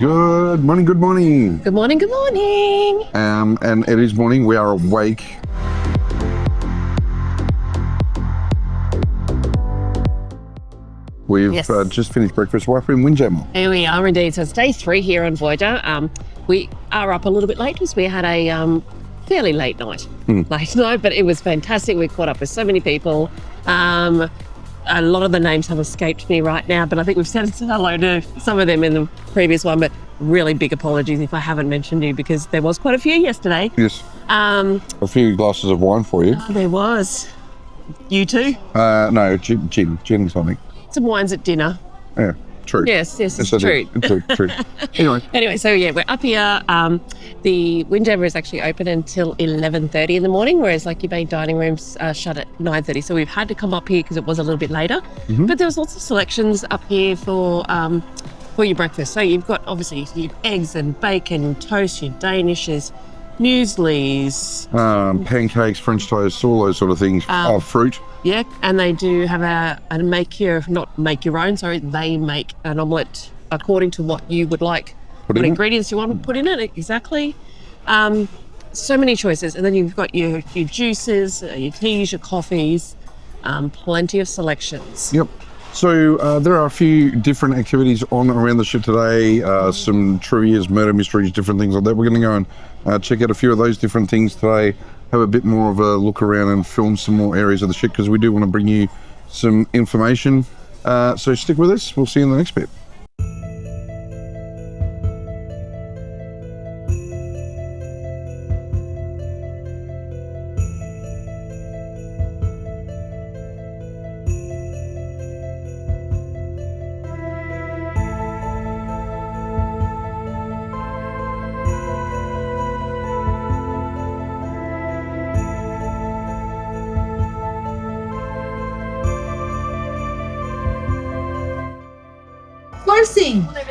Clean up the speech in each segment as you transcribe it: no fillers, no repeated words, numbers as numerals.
Good morning, good morning. Good morning, good morning. And it is morning, we are awake. We've just finished breakfast. We're up in Windjammer. Here we are indeed. So it's day 3 here on Voyager. We are up a little bit late because we had a fairly late night. But it was fantastic. We caught up with so many people. A lot of the names have escaped me right now, but I think we've said hello to some of them in the previous one, but really big apologies if I haven't mentioned you because there was quite a few yesterday. Yes. A few glasses of wine for you. There was. You too? No, gin something. Some wines at dinner. Yeah, true. Yes, it's true. True. Anyway, so yeah, we're up here. The Windjammer is actually open until 11:30 in the morning, whereas like your main dining rooms shut at 9:30. So we've had to come up here because it was a little bit later. But there was lots of selections up here for your breakfast. So you've got obviously your eggs and bacon, toast, your Danishes, mueslis, pancakes, French toast, all those sort of things. Fruit. Yeah, and they do have they make an omelette according to what you would like, what ingredients you want to put in it, exactly. So many choices. And then you've got your juices, your teas, your coffees, plenty of selections. Yep. So there are a few different activities on around the ship today, some trivias, murder mysteries, different things like that. We're going to go and check out a few of those different things today, have a bit more of a look around and film some more areas of the ship because we do want to bring you some information. So stick with us. We'll see you in the next bit.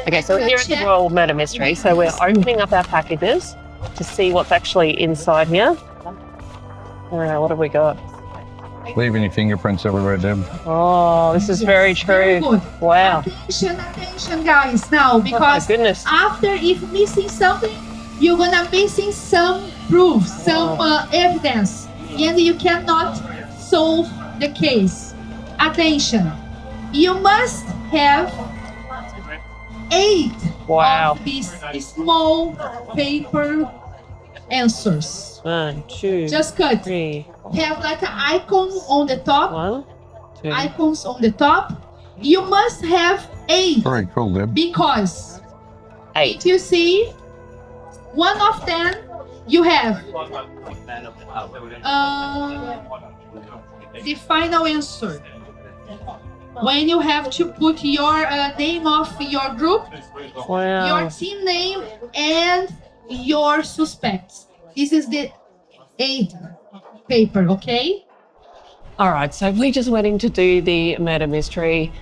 Okay, so we're here at the Royal Murder Mystery. So we're opening up our packages to see what's actually inside here. What have we got? Leaving your fingerprints everywhere, Deb. Oh, this is very true. Wow. Attention, guys, now, because goodness. After if missing something, you're gonna missing some proof, some evidence, and you cannot solve the case. Attention, you must have 8 of these small paper answers. 1, 2, just cut. 3. Have like an icon on the top. 1, 2. Icons on the top. You must have 8. Very cool, Deb. Because 8. if you see one of them, you have the final answer. When you have to put your name of your group, your team name, and your suspects. This is the 8th paper, okay? All right, so we just went in to do the murder mystery.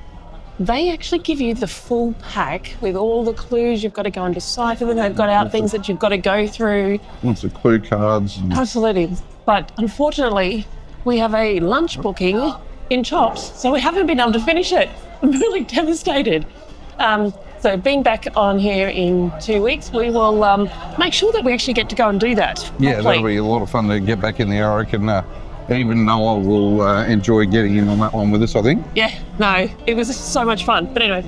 They actually give you the full pack with all the clues. You've got to go and decipher them. They've got out things that you've got to go through. Lots of clue cards. Absolutely. But unfortunately, we have a lunch booking in Chops, so we haven't been able to finish it. I'm really devastated. So being back on here in 2 weeks, we will make sure that we actually get to go and do that. Yeah, that'll be a lot of fun to get back in there. I reckon even Noah will enjoy getting in on that one with us, I think. Yeah, no, it was so much fun. But anyway,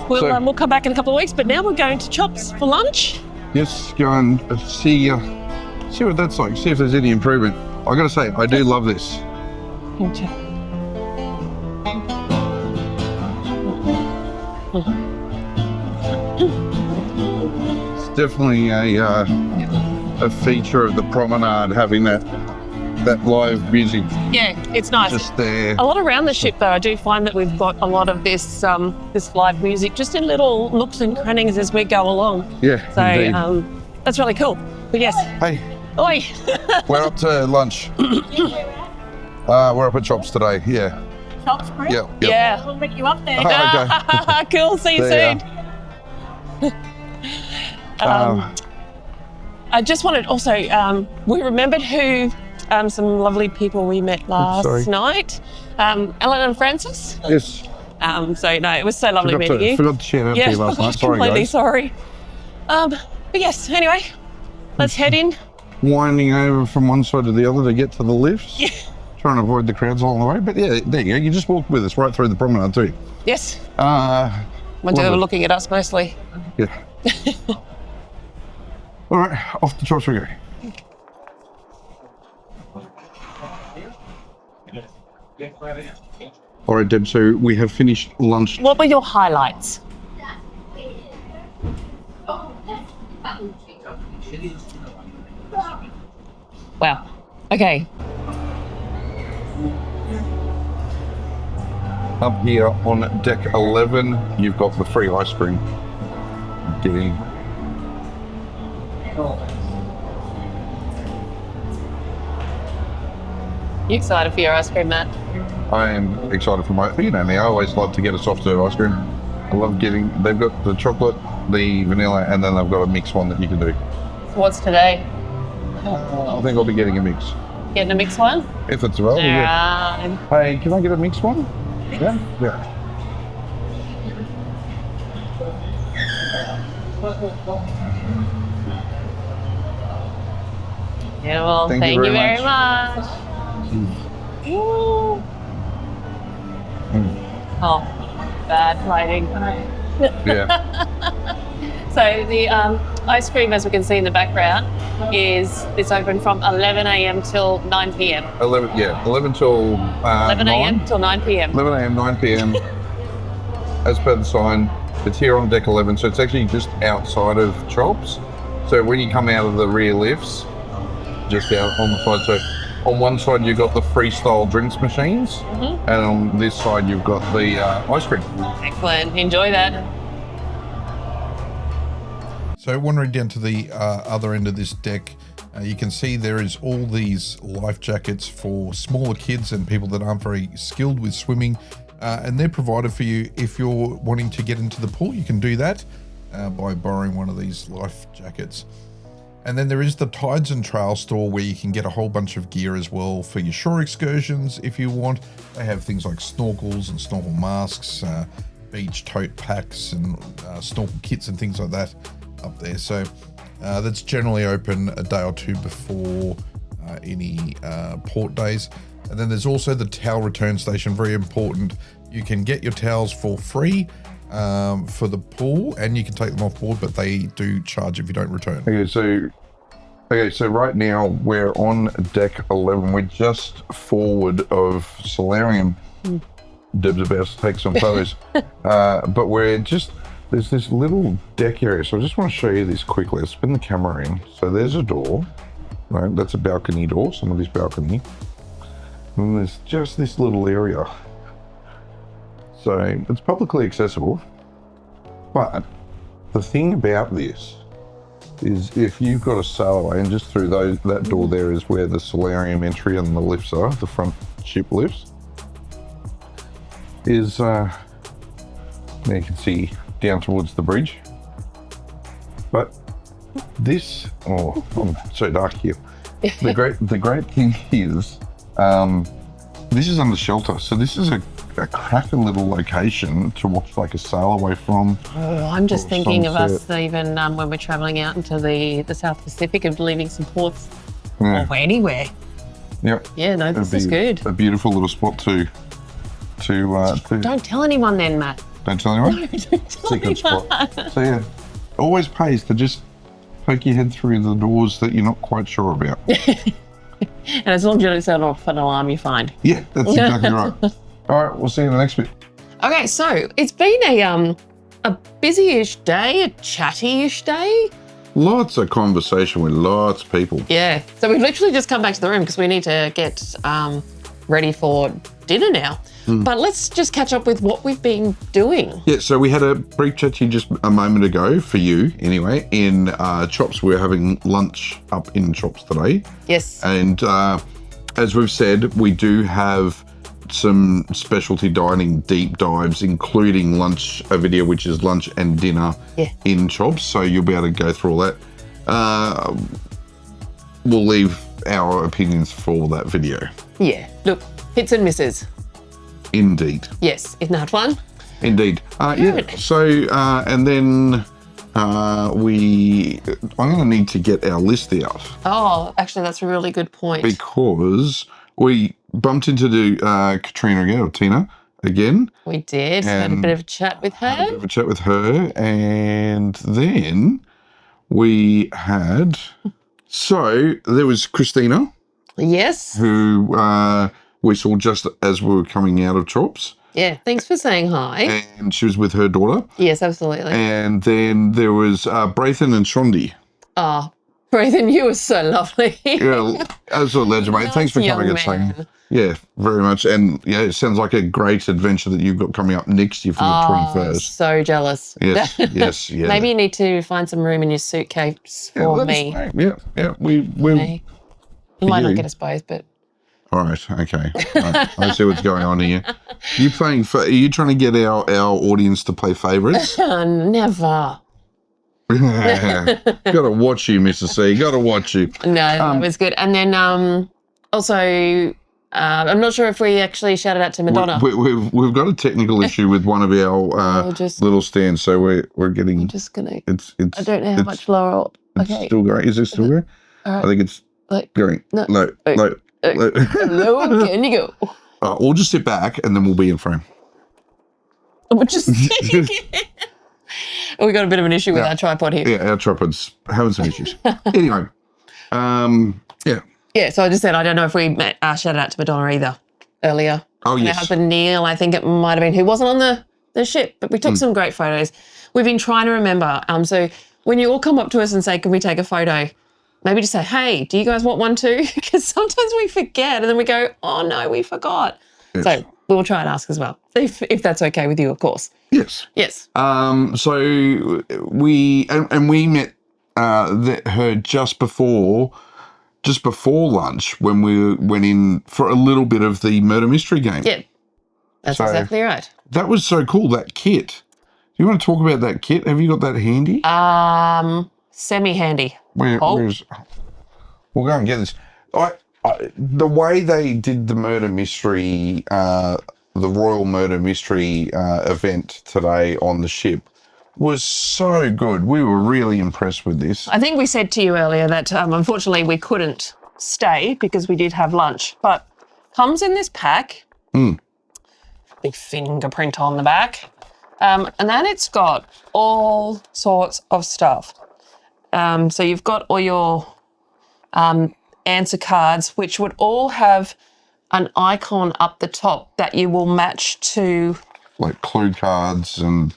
we'll come back in a couple of weeks, but now we're going to Chops for lunch. Yes, go and see what that's like, see if there's any improvement. I got to say, I do love this. It's definitely a feature of the promenade having that live music. Yeah, it's nice. Just there. A lot around the ship, though, I do find that we've got a lot of this live music just in little nooks and crannies as we go along. Yeah, so indeed. That's really cool. But yes. Hey. Oi. We're up to lunch. We're up at Chops today. Yeah. Chops Grille? Yep. Yeah. We'll make you up there. Okay. Cool. See you soon. I just wanted also, we remembered who some lovely people we met last night. Ellen and Francis. Yes. So no, it was so lovely meeting you. Forgot to share that to you last night. Sorry, completely guys. sorry. But yes, anyway, let's head in. Winding over from one side to the other to get to the lifts. Yeah. Trying to avoid the crowds along the way. But yeah, there you go. You just walked with us right through the promenade too. Yes. Lovely. They were looking at us mostly. Yeah. All right, off the Chops we go. All right, Deb, so we have finished lunch. What were your highlights? Wow. Okay. Up here on deck 11, you've got the free ice cream. Get in. You excited for your ice cream, Matt? I am excited for my, you know me, I always love to get a soft serve ice cream. I love getting, they've got the chocolate, the vanilla, and then they've got a mixed one that you can do. What's today? I think I'll be getting a mix. Getting a mixed one? If it's available, yeah. Yeah. Hey, can I get a mixed one? Yeah? Yeah. Yeah, well, thank you very much. Ooh. Oh, bad lighting. Yeah. So the ice cream, as we can see in the background, it's open from 11 a.m. till 9 p.m. 11 till 11 a.m. till 9 p.m. 11 a.m., 9 p.m. As per the sign, it's here on deck 11, so it's actually just outside of Chops. So when you come out of the rear lifts, just out on the side, so on one side you've got the freestyle drinks machines, and on this side you've got the ice cream. Excellent. Enjoy that. So wandering down to the other end of this deck, you can see there is all these life jackets for smaller kids and people that aren't very skilled with swimming, and they're provided for you if you're wanting to get into the pool. You can do that by borrowing one of these life jackets. And then there is the Tides and Trail store where you can get a whole bunch of gear as well for your shore excursions if you want. They have things like snorkels and snorkel masks, beach tote packs and snorkel kits and things like that up there. So that's generally open a day or two before any port days. And then there's also the towel return station, very important. You can get your towels for free for the pool, and you can take them off board, but they do charge if you don't return. Okay, so right now we're on deck 11. We're just forward of Solarium. Deb's about to take some photos, but we're just, there's this little deck area. So I just want to show you this quickly. I'll spin the camera in. So there's a door, right? That's a balcony door, some of this balcony. And there's just this little area. So it's publicly accessible, but the thing about this is if you've got a sail away, and just through that door there is where the solarium entry and the lifts are, the front ship lifts, is there you can see down towards the bridge. But this, oh, I'm so dark here. The great thing is this is under shelter, so this is a cracking little location to watch like a sail away from. Oh, I'm just thinking sunset. of us even when we're travelling out into the South Pacific, of leaving some ports or anywhere. Yep. Yeah, no, this is good. A beautiful little spot to Don't tell anyone then, Matt. Don't tell anyone. No, don't tell Secret anyone. spot. So yeah, always pays to just poke your head through the doors that you're not quite sure about. And as long as you don't set off an alarm, you're fine. Yeah, that's exactly right. All right, we'll see you in the next bit. Okay, so it's been a busy-ish day, a chatty-ish day. Lots of conversation with lots of people. Yeah, so we've literally just come back to the room because we need to get ready for dinner now. But let's just catch up with what we've been doing. Yeah, so we had a brief chat to you just a moment ago, for you anyway, in Chops. We're having lunch up in Chops today. Yes. And as we've said, we do have some specialty dining deep dives, including lunch, a video which is lunch and dinner in Chops. So you'll be able to go through all that. We'll leave our opinions for that video. Yeah, look, hits and misses. Indeed. Yes, isn't that fun? Indeed. Yeah, so, and then we I'm going to need to get our list out Oh, actually, that's a really good point. because we bumped into Katrina again, or Tina again. We did. Had a And bit of a chat with Had a bit her. of a chat with her, and then we had. So there was Christina, Yes. who we saw just as we were coming out of Chops, Yeah. Thanks for saying hi. and she was with her daughter. Yes, absolutely. And then there was Braithen and Shondi. Oh, Braithen, you were so lovely. Yeah, absolute legend, mate. Thanks for Nice coming young and saying. man. Yeah, very much. And yeah, it sounds like a great adventure that you've got coming up next year for your 21st. So jealous. Yes, yes, yeah. Maybe you need to find some room in your suitcase Yeah, for let us me. know. Yeah. We Okay. You might you. not get us both, but All right, okay. Right, I see what's going on here. Are you trying to get our audience to play favourites? never. Gotta watch you, Mr. C. Gotta watch you. No, that was good. And then also, I'm not sure if we actually shouted out to Madonna. We've got a technical issue with one of our little stands, so we're getting. I'm just gonna. It's. I don't know how much lower up. It's Okay. still going. Is it still going? All right. I think it's Like, going. no, Low. Hello, can you go? We'll just sit back and then we'll be in frame. We're just we got a bit of an issue with our tripod here. Yeah, our tripod's having some issues. Anyway, yeah. Yeah, so I just said I don't know if we shouted out to Madonna either earlier. Oh, And yes. her husband Neil, I think it might have been, who wasn't on the ship, but we took some great photos. We've been trying to remember. So when you all come up to us and say, "Can we take a photo?" Maybe just say, "Hey, do you guys want one too?" Because sometimes we forget and then we go, "Oh no, we forgot." Yes. So we'll try and ask as well, if that's okay with you, of course. Yes. Yes. So we met her just before lunch when we went in for a little bit of the murder mystery game. Yeah, that's So- exactly right. That was so cool, that kit. Do you want to talk about that kit? Have you got that handy? Semi-handy. Where's? We'll go and get this. The way they did the murder mystery, the Royal Murder Mystery event today on the ship was so good. We were really impressed with this. I think we said to you earlier that unfortunately we couldn't stay because we did have lunch, but comes in this pack. Big fingerprint on the back. And then it's got all sorts of stuff. So you've got all your answer cards, which would all have an icon up the top that you will match to, Like clue cards and...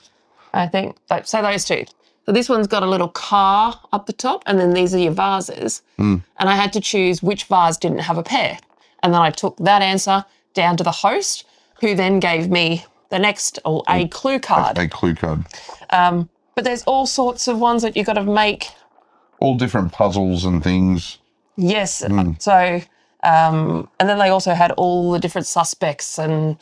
I think, so those two. So this one's got a little car up the top, and then these are your vases. And I had to choose which vase didn't have a pair. And then I took that answer down to the host, who then gave me the next, or a clue card. A clue card. But there's all sorts of ones that you've got to make. All different puzzles and things. Yes. So, and then they also had all the different suspects and,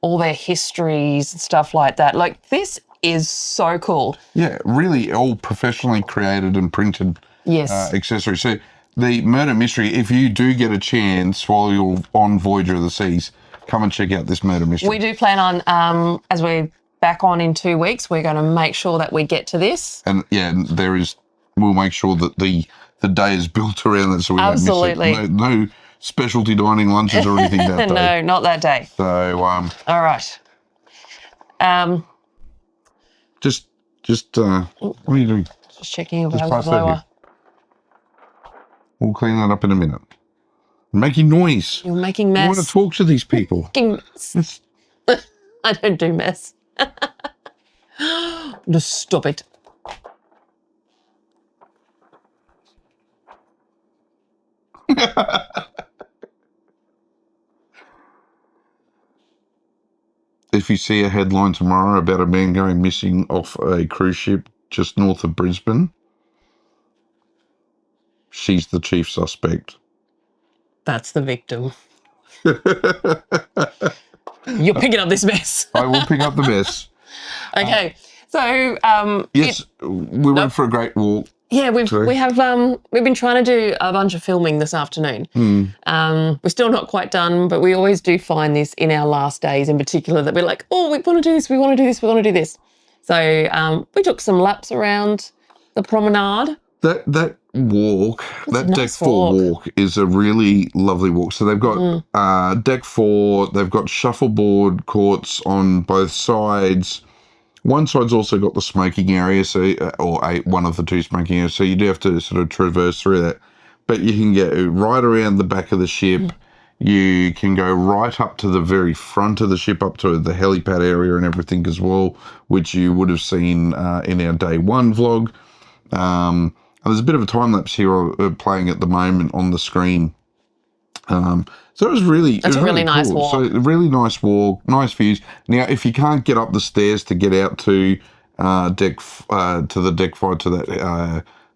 all their histories and stuff like that. Like, this is so cool. Yeah, really all professionally created and printed Yes. accessories. So the murder mystery, if you do get a chance while you're on Voyager of the Seas, come and check out this murder mystery. We do plan on, as we're back on in 2 weeks, we're going to make sure that we get to this. And yeah, we'll make sure that the day is built around it so we Absolutely. don't miss it. No specialty dining lunches or anything that day. No, not that day. So All right. just what are you doing? Just checking if Just I pass was that lower. here. We'll clean that up in a minute. Making noise. You're making I mess. want to talk to these people. Making mess. I don't do mess. Just stop it. If you see a headline tomorrow about a man going missing off a cruise ship just north of Brisbane, she's the chief suspect. That's the victim. You're picking up this mess. I will pick up the mess. Okay. So Yes, we went for a great walk. yeah, we've Sorry. we've been trying to do a bunch of filming this afternoon. We're still not quite done, but we always do find this in our last days in particular that we're like, oh, we want to do this, we want to do this, we want to do this. So we took some laps around The promenade. That walk, that a deck nice 4 walk. walk is a really lovely walk. So they've got deck 4, they've got shuffleboard courts on both sides. One side's also got the smoking area, one of the two smoking areas, so you do have to sort of traverse through that. But you can get right around the back of the ship. You can go right up to the very front of the ship, up to the helipad area and everything as well, which you would have seen in our day 1 vlog. There's a bit of a time lapse here playing at the moment on the screen. So it was really, That's a really nice cool. walk. So really nice walk, nice views. Now, if you can't get up the stairs to get out to the deck 5 to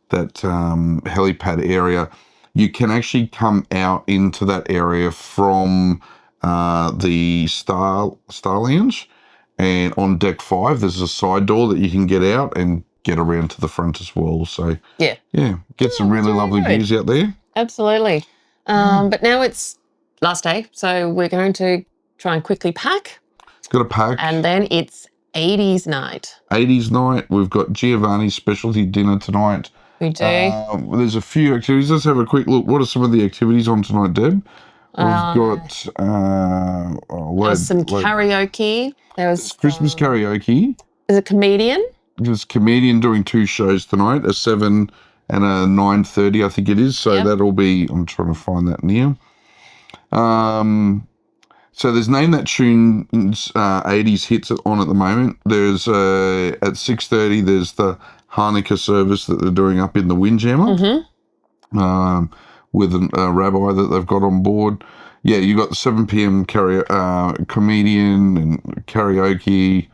that helipad area, you can actually come out into that area from the Star Lounge, and on deck 5 there's a side door that you can get out and get around to the front as well. So Yeah. Get some really lovely views out there. Absolutely. But now it's last day, so we're going to try and quickly pack. Got a pack. And then it's 80s night. 80s night. We've got Giovanni's specialty dinner tonight. We do. There's a few activities. Let's have a quick look. What are some of the activities on tonight, Deb? We've got some karaoke. There was Christmas karaoke. There's a comedian. There's a comedian doing 2 shows tonight, a 7 and a 9:30, I think it is. So that'll be, I'm trying to find that now. So there's Name That Tune's 80s hits on at the moment. There's at 6:30, there's the Hanukkah service that they're doing up in the Windjammer with a rabbi that they've got on board. Yeah, you got the 7 p.m. comedian and karaoke.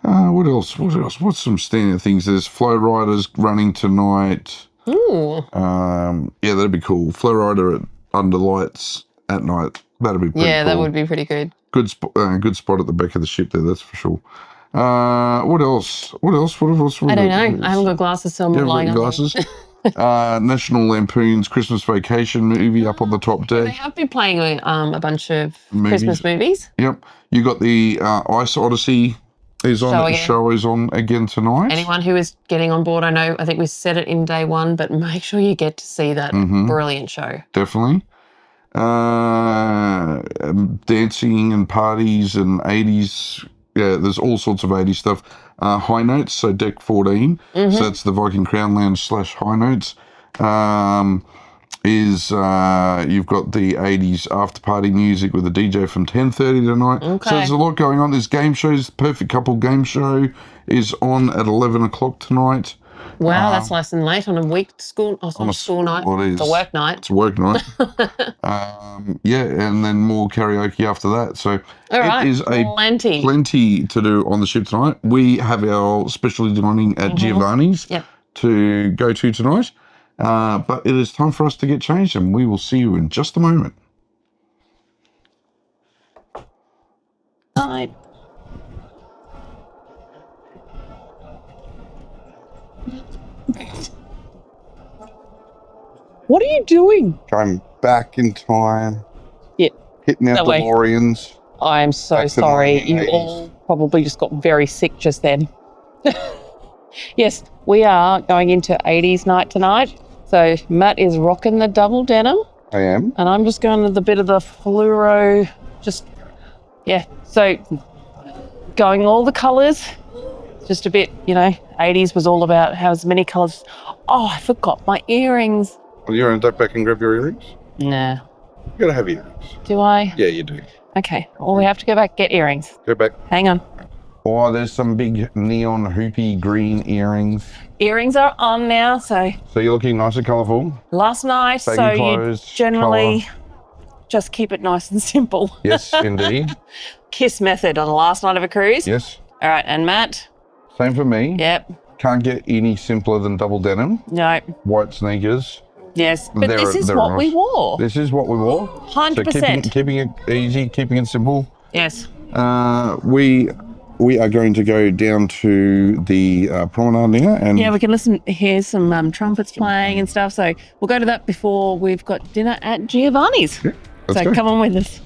What else? What's some standard things? There's flow riders running tonight. Ooh. Yeah, that'd be cool. Flow rider under lights at night. That'd be pretty cool. That would be pretty good. Good spot at the back of the ship there, that's for sure. What else? I don't know. I haven't got glasses, so I'm relying on glasses. National Lampoon's Christmas Vacation movie up on the top They deck. have been playing a bunch of Christmas movies. Yep. You got the Ice Odyssey is on. Show is on again tonight. Anyone who is getting on board, I think we said it in day 1, but make sure you get to see that brilliant show. Definitely. Dancing and parties and 80s. Yeah, there's all sorts of 80s stuff. High Notes, so deck 14. So that's the Viking Crown Lounge / High Notes. You've got the 80s after party music with a DJ from 10:30 tonight. Okay. So there's a lot going on. There's game shows. Perfect Couple game show is on at 11 o'clock tonight. Wow, that's nice and late on a school night. Well, it is. It's a work night. It's a work night. And then more karaoke after that. So it is plenty to do on the ship tonight. We have our specialty dining at Giovanni's to go to tonight. But it is time for us to get changed, and we will see you in just a moment. Night. What are you doing? Going back in time. Yeah. Hitting our DeLoreans. I am so sorry. You all probably just got very sick just then. Yes, we are going into 80s night tonight. So Matt is rocking the double denim. I am. And I'm just going to the bit of the fluoro. So going all the colours. Just a bit, 80s was all about how as many colours. Oh, I forgot my earrings. Well, you want to duck back and grab your earrings? Nah. You got to have earrings. Do I? Yeah, you do. Okay. Well, we have to go back and get earrings. Go back. Hang on. Oh, there's some big neon hoopy green earrings. Earrings are on now, so you're looking nice and colourful. last night, Baggy so clothes, you generally just keep it nice and simple. Yes, indeed. Kiss method on the last night of a cruise. Yes. All right, and Matt? Same for me. Yep. Can't get any simpler than double denim. No. White sneakers. Yes, but this is what we wore. This is what we wore. 100%. So keeping it easy, keeping it simple. Yes. We are going to go down to the promenade now. And we can hear some trumpets playing and stuff. So we'll go to that before we've got dinner at Giovanni's. Yeah, let's go. Come on with us.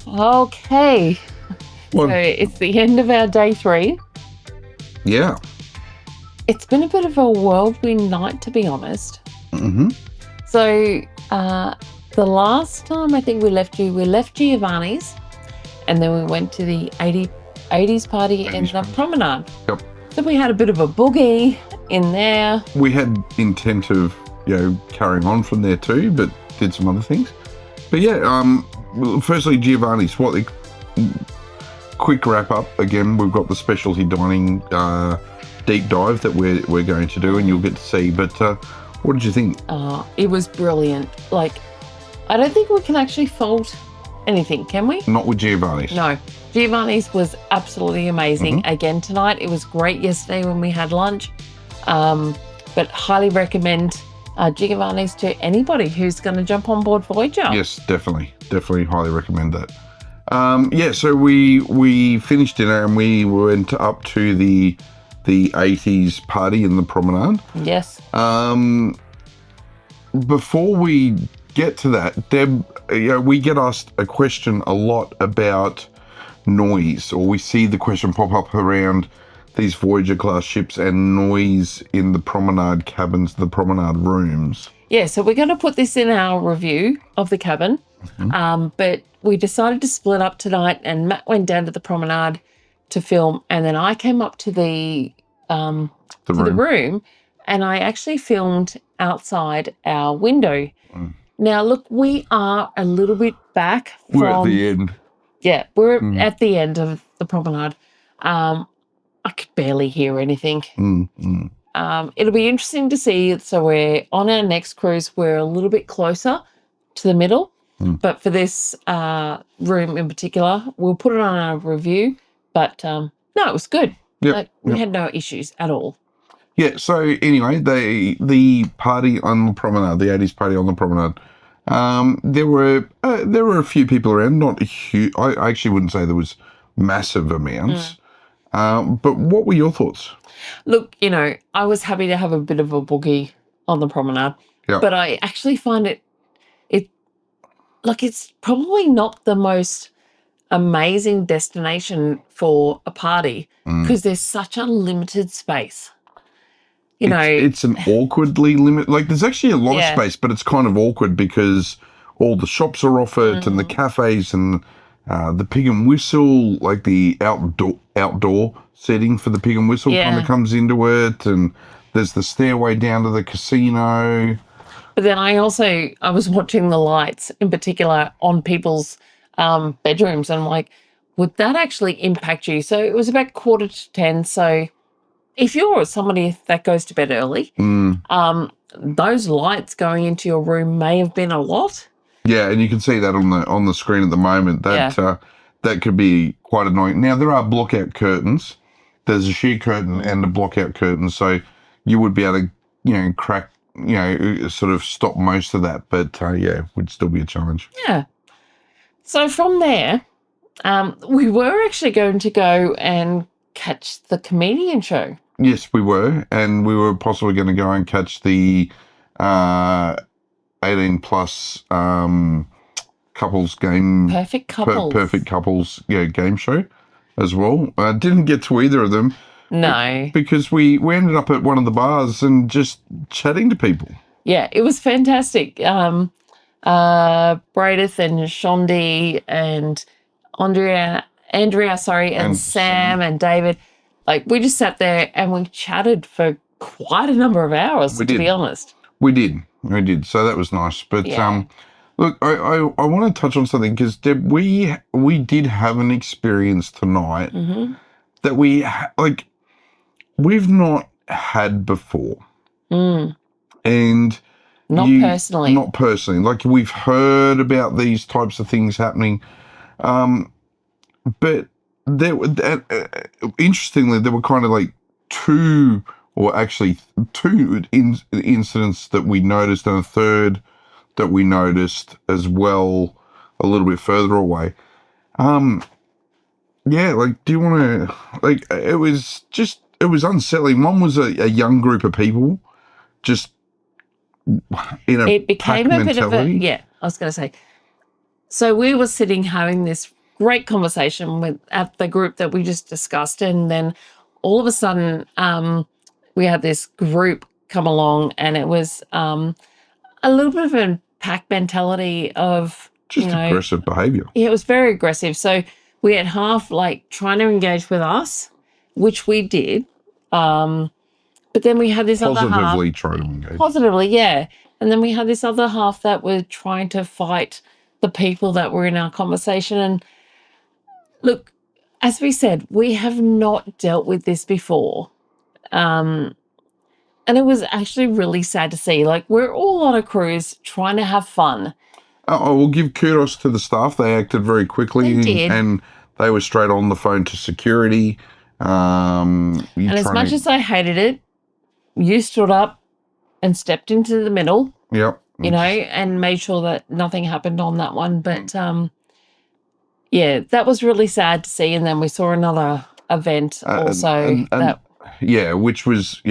Okay. Well, So it's the end of our day 3. yeah. It's been a bit of a whirlwind night, to be honest. Mm-hmm. So the last time I think we left Giovanni's, and then we went to the 80s party in the promenade. Yep. So we had a bit of a boogie in there. We had intent of, carrying on from there too, but did some other things. But yeah, well, firstly, Giovanni's, quick wrap up. Again, we've got the specialty dining deep dive that we're going to do, and you'll get to see. But what did you think? It was brilliant. Like, I don't think we can actually fault anything, can we? Not with Giovanni's. No. Giovanni's was absolutely amazing. Again tonight. It was great yesterday when we had lunch. But highly recommend Giovanni's to anybody who's going to jump on board Voyager. Yes, definitely highly recommend that. So we finished dinner and we went up to the 80s party in the promenade. Yes. Before we get to that, Deb, we get asked a question a lot about noise, or we see the question pop up around these Voyager class ships and noise in the promenade cabins, the promenade rooms. Yeah, so we're going to put this in our review of the cabin, but we decided to split up tonight, and Matt went down to the promenade to film, and then I came up to the room, and I actually filmed outside our window. Now, look, we are a little bit back from... We're at the end. Yeah, we're at the end of the promenade. I could barely hear anything. It'll be interesting to see. So we're on our next cruise. We're a little bit closer to the middle. But for this room in particular, we'll put it on our review. But no, it was good. Yep, we had no issues at all. Yeah, so anyway, the party on the promenade, the 80s party on the promenade, there were a few people around, not a huge, I actually wouldn't say there was massive amounts. But what were your thoughts? Look, I was happy to have a bit of a boogie on the promenade, but I actually find it's probably not the most amazing destination for a party because there's such a limited space. It's an awkwardly limited, like there's actually a lot of space, but it's kind of awkward because all the shops are off it and the cafes and the Pig and Whistle, like the outdoor setting for the Pig and Whistle kind of comes into it, and there's the stairway down to the casino. But then I was watching the lights in particular on people's bedrooms, and I'm like, would that actually impact you? So it was about 9:45. So if you're somebody that goes to bed early, those lights going into your room may have been a lot. Yeah, and you can see that on the screen at the moment. That could be quite annoying. Now there are blockout curtains. There's a sheer curtain and a blockout curtain, so you would be able to, crack, sort of stop most of that. But would still be a challenge. Yeah. So from there, we were actually going to go and catch the comedian show. Yes, we were, and we were possibly going to go and catch the 18 plus couples game. Perfect couples. Perfect couples, game show as well. Didn't get to either of them. No. Because we ended up at one of the bars and just chatting to people. Yeah, it was fantastic. Bradith and Shondi and Andrea, and Sam and David. Like, we just sat there and we chatted for quite a number of hours, to be honest. We did. So that was nice. But look, I want to touch on something because, Deb, we did have an experience tonight that we've not had before. And not personally. Not personally. Like, we've heard about these types of things happening. But interestingly, there were kind of like two incidents that we noticed, and a third that we noticed as well a little bit further away. Do you want to, it was unsettling. One was a young group of people just in a it became pack a bit mentality. of a, I was going to say, So we were sitting having this great conversation at the group that we just discussed, and then all of a sudden we had this group come along, and it was a little bit of a pack mentality of Just aggressive behaviour. Yeah, it was very aggressive. So we had half like trying to engage with us, which we did. But then we had this other half. Positively trying to engage. Positively, yeah. And then we had this other half that were trying to fight the people that were in our conversation. And look, as we said, we have not dealt with this before. And it was actually really sad to see. Like, we're all on a cruise trying to have fun. I will give kudos to the staff. They acted very quickly. They did. And they were straight on the phone to security. And as much as I hated it, you stood up and stepped into the middle. Yep. You know, and made sure that nothing happened on that one. But, yeah, that was really sad to see. And then we saw another event also. Which was,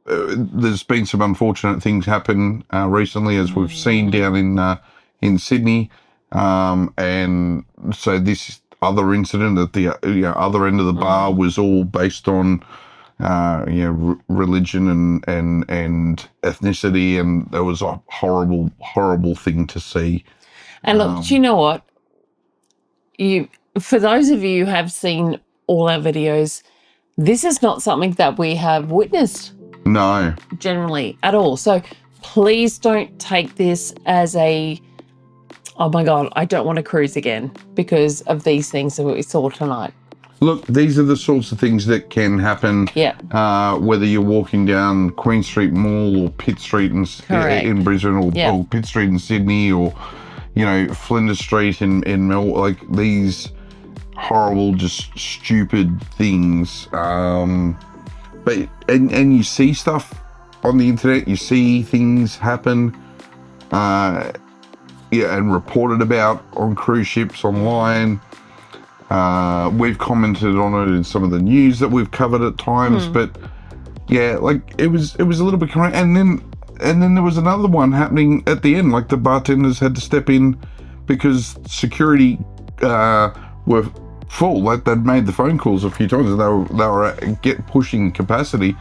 there's been some unfortunate things happen recently, as we've seen down in Sydney. And so this other incident at the other end of the bar was all based on religion and ethnicity, and that was a horrible thing to see. And look, do you know what? For those of you who have seen all our videos, this is not something that we have witnessed. No. Generally at all. So please don't take this as a, oh my God, I don't want to cruise again because of these things that we saw tonight. Look, these are the sorts of things that can happen. Yeah. Whether you're walking down Queen Street Mall or Pitt Street in Brisbane, or Pitt Street in Sydney, or Flinders Street in Melbourne, like these horrible, just stupid things. But you see stuff on the internet. You see things happen, and reported about on cruise ships online. We've commented on it in some of the news that we've covered at times, but it was a little bit correct. And then there was another one happening at the end, like the bartenders had to step in because security were full. Like they'd made the phone calls a few times, and they were pushing capacity,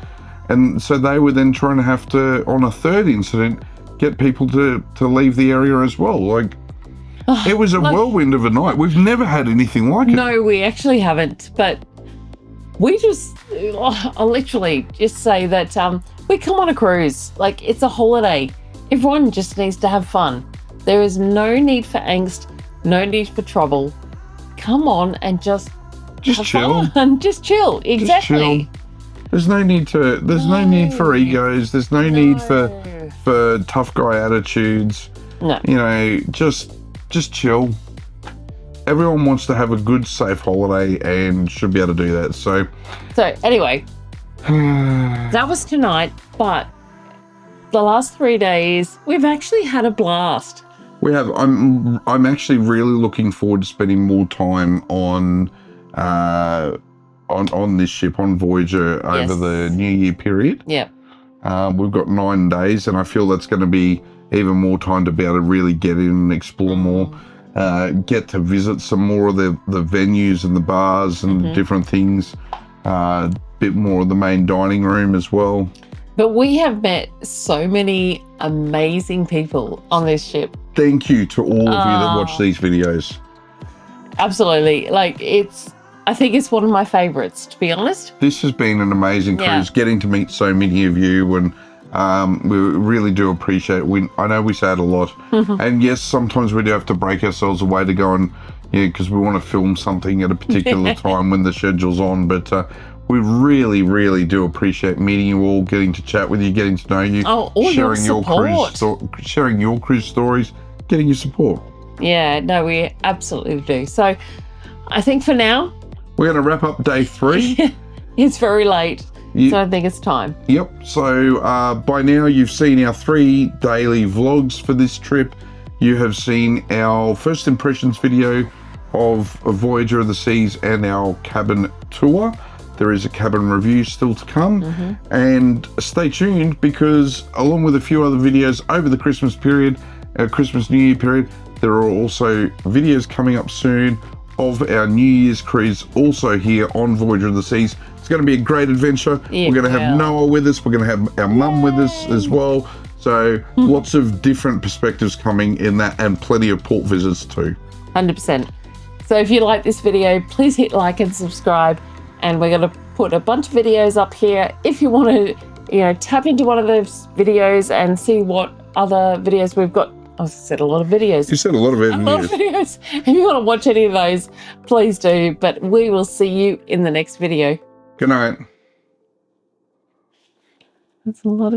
and so they were then trying to have to, on a third incident, get people to leave the area as well. Like. It was a whirlwind of a night. We've never had anything like it. No, we actually haven't. But we just, I'll literally just say that we come on a cruise. Like, it's a holiday. Everyone just needs to have fun. There is no need for angst, no need for trouble. Come on and just chill. Fun. Just chill. Exactly. Just chill. There's no need for egos. There's no need for tough guy attitudes. No. Just chill. Everyone wants to have a good, safe holiday and should be able to do that. So anyway, that was tonight, but the last 3 days, we've actually had a blast. We have. I'm actually really looking forward to spending more time on this ship, on Voyager, over the New Year period. Yeah. We've got 9 days, and I feel that's going to be even more time to be able to really get in and explore more, get to visit some more of the venues and the bars and different things, a bit more of the main dining room as well. But we have met so many amazing people on this ship. Thank you to all of you that watch these videos. Absolutely. I think it's one of my favorites, to be honest. This has been an amazing cruise, getting to meet so many of you, and we really do appreciate it. I know we say it a lot, and yes, sometimes we do have to break ourselves away to go and, because we want to film something at a particular time when the schedule's on, but we really, really do appreciate meeting you all, getting to chat with you, getting to know you, sharing your cruise stories, getting your support. Yeah, no, we absolutely do. So I think for now, we're going to wrap up day 3. It's very late. So I think it's time. Yep. So by now you've seen our 3 daily vlogs for this trip. You have seen our first impressions video of Voyager of the Seas and our cabin tour. There is a cabin review still to come. And stay tuned, because along with a few other videos over the Christmas period, Christmas New Year period, There are also videos coming up soon of our New Year's cruise also here on Voyager of the Seas. It's going to be a great adventure. Yeah, we're going to have Noah with us. We're going to have our mum with us as well. So lots of different perspectives coming in that, and plenty of port visits too. 100%. So if you like this video, please hit like and subscribe. And we're going to put a bunch of videos up here. If you want to, tap into one of those videos and see what other videos we've got. I said a lot of videos. You said a lot of it. A lot of videos. If you want to watch any of those, please do. But we will see you in the next video. Good night. That's a lot of